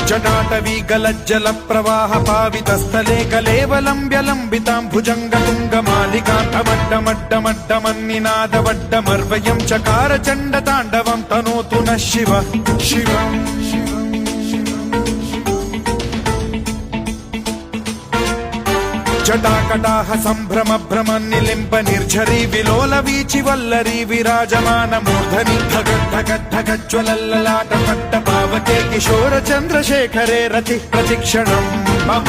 जटाटवी गलज्जल प्रवाह पावितस्थले कलेवलम्ब्यलम्बितां भुजङ्गतुङ्गमालिकान्तमड्डमड्डमड्डमन्निनादवड्डमर्वयं चकार चण्डताण्डवं तनोतु नः शिव शिवम् जटाकटाह सम्भ्रम भ्रम निलिम्ब निर्झरी विलोल वीचि वल्लरी विराजमान मूर्धनि धगद्धगद्धगज्ज्वलल्ललाट पट्ट पावके किशोर चन्द्रशेखरे रति प्रतिक्षणम् मम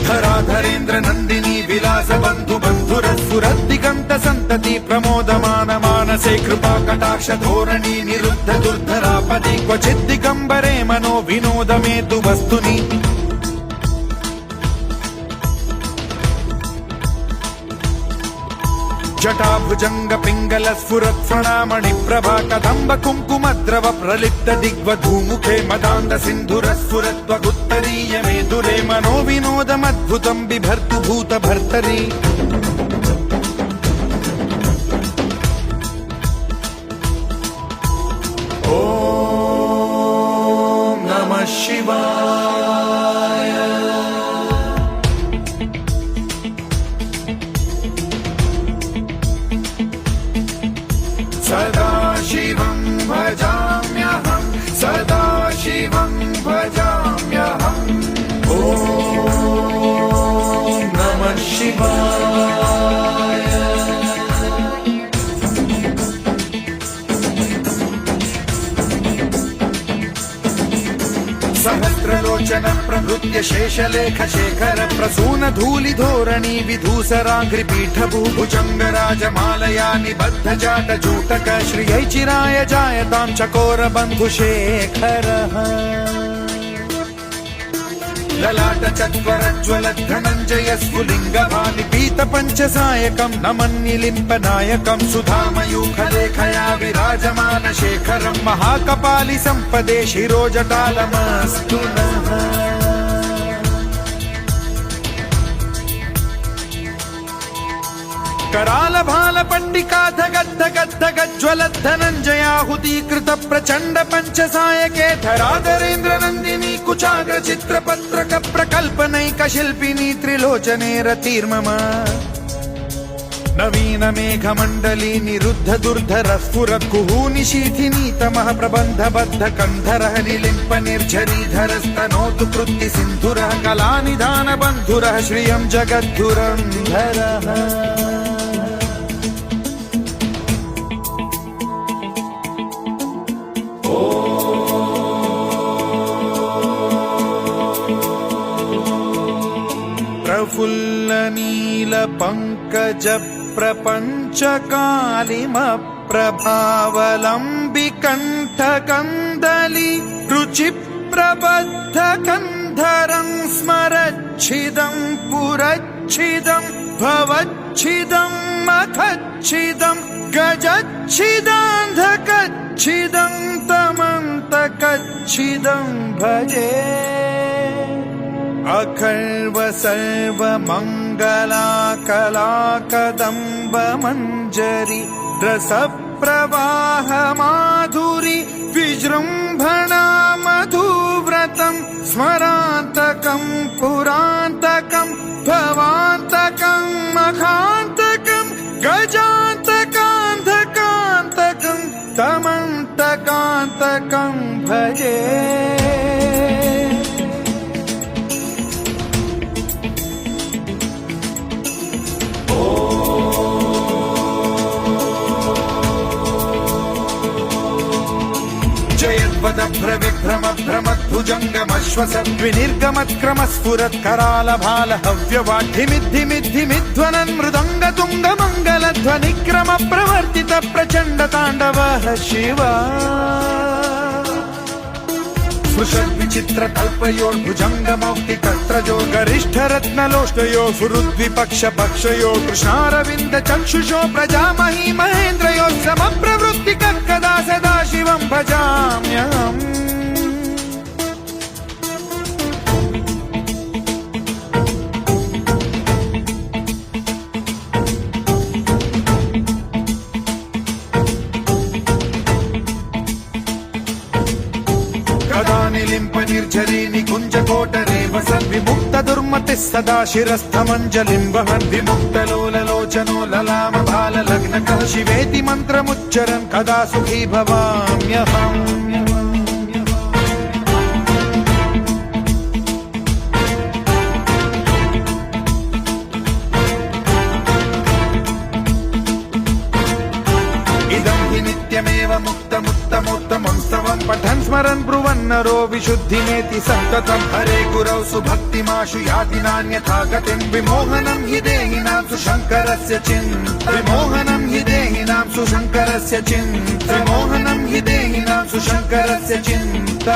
धराधरेन्द्र नन्दिनी विलास बन्धु बन्धुरस्फुरद्दिगन्त सन्तति प्रमोदमान मानसे कृपा कटाक्ष धोरणी निरुद्ध दुर्धरापदि क्वचिद्दिगम्बरे मनो विनोद मेतु वस्तुनि जटाभुजंग पिंगल स्फुरत् फणामणि प्रभा कदम्ब कुङ्कुमद्रव प्रलिप्त दिग्वधूमुखे मदान्द सिन्धुर स्फुरत्वगुत्तरीय मेदुरे मनो विनोदमद्भुतं बिभर्तु भूत भर्तरि ॐ नमः शिवाय सदा शिवं भजाम्यहं सदा शिवं भजाम्यहम् ॐ नमः शिवाय सहस्रलोचन प्रभृत्य शेषलेख शेखर प्रसून धूलि धोरणी विधूसराघ्रिपीठ भूभुजंग राजमालया निबद्ध जाट जूटक श्रियै चिराय जायतां चकोर बन्धु शेखरः ललाट चत्वरज्वल धनञ्जय स्फुलिङ्ग भालिपीत पञ्चसायकं नमन्निलिम्प नायकं सुधामयूखलेखया विराजमान शेखरं महाकपालि सम्पदे शिरोजटालमस्तु नः कराल भाल पंडिका धगद्धगद्धगज्ज्वल धनञ्जयाहुतीकृत प्रचण्ड पञ्चसायके धराधरेन्द्र नन्दिनी कुचाग्र चित्रपत्रक प्रकल्पनैक शिल्पिनी त्रिलोचने रतिर्मम नवीन मेघमण्डली निरुद्ध दुर्धर स्फुरत् कुहूनिशीथिनी तमः प्रबन्धबद्ध कन्धरः निलिम्प निर्झरीधरस्तनोतु कृत्ति सिन्धुरः कलानिधान बन्धुरः श्रियं जगद्धुरन्धरः प्रफुल्ल नील पंकज प्रपंच कालिम प्रभावलंबि कंठ कंदली रुचि प्रबद्ध कंधरं स्मरच्छिदं पुरच्छिदं भवच्छिदं मखच्छिदं गजच्छिदान्धकच्छिदं तमन्तकच्छिदं भजे अखर्व सर्व मंगला कला कदम्ब मंजरी रस प्रवाह माधुरी विजृंभणा मधुव्रतं स्मरान्तकं पुरान्तकं भवान्तकं मखान्तकं गजान्तकान्धकान्तकं तमन्तकान्तकं भजे भ्रविभ्रम भ्रमद्भुजङ्गमश्वसद्विनिर्गमत्क्रम स्फुरत् कराल भाल हव्यवाढ्यमिद्धिमिद्धिमिध्वनन् मृदङ्ग तुङ्ग मङ्गलध्वनिक्रम प्रवर्तित प्रचण्ड ताण्डवः शिवा स्पृशद्विचित्र कल्पयोर्भुजङ्गमौक्ति तत्रजो गरिष्ठ रत्नलोष्टयो फुरुद्विपक्ष पक्षयो कृष्णारविन्द चक्षुषो प्रजामही महेन्द्रयो समप्रवृत्ति कदा सदा शिवं भजाम्यहम् ಶ್ರೀ ನಿಕುಂಜ ಕೋಟರೆ ವಸನ್ ವಿಮುಕ್ತ ದುರ್ಮತಿ ಸದಾ ಶಿರಸ್ಥಮಂಜಲಿಂ ವಹನ್ ವಿಮುಕ್ತ ಲೋಲಲೋಚನೋ ಲಲಾಮ ಬಾಲ ಲಗ್ನಕಃ ಶಿವೇತಿ ಮಂತ್ರಮುಚ್ಚರನ್ ಕದಾ ಸುಖೀ ಭವಾಮ್ಯಹಂ. नित्यमेव मुक्तमुत्तमोत्तमं स्तवं पठन् स्मरन् ब्रुवन्नरो विशुद्धिमेति सन्ततं हरे गुरौ सुभक्तिमाशु याति नान्यथा गतिं विमोहनं हि देहिनां सुशङ्करस्य चिन्त विमोहनं हि देहिनां सुशङ्करस्य चिन्त विमोहनं हि देहिनां सुशङ्करस्य चिन्त.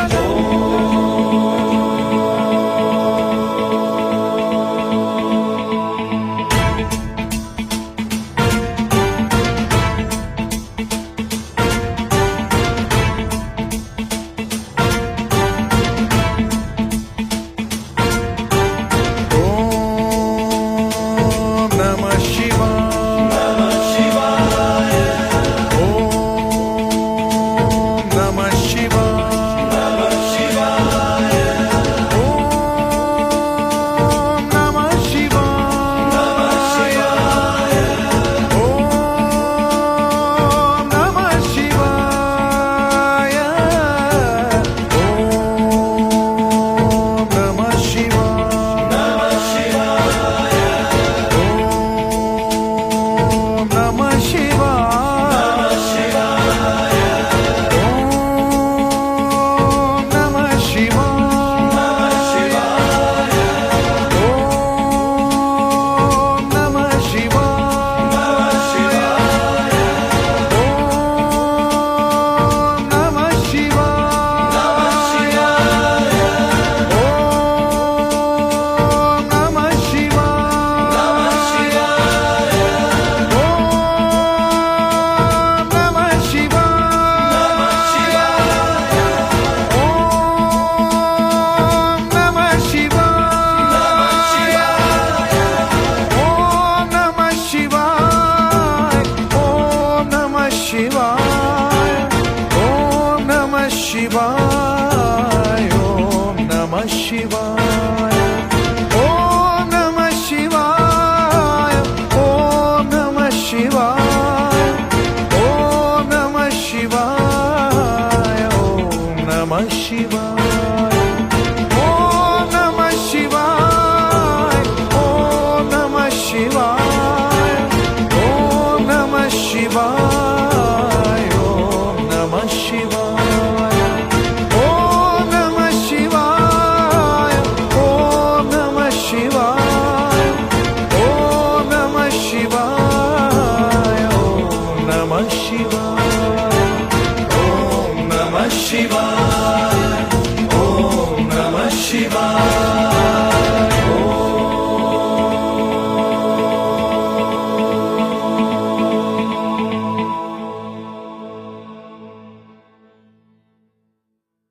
Shiva, Om Namah Shivaya.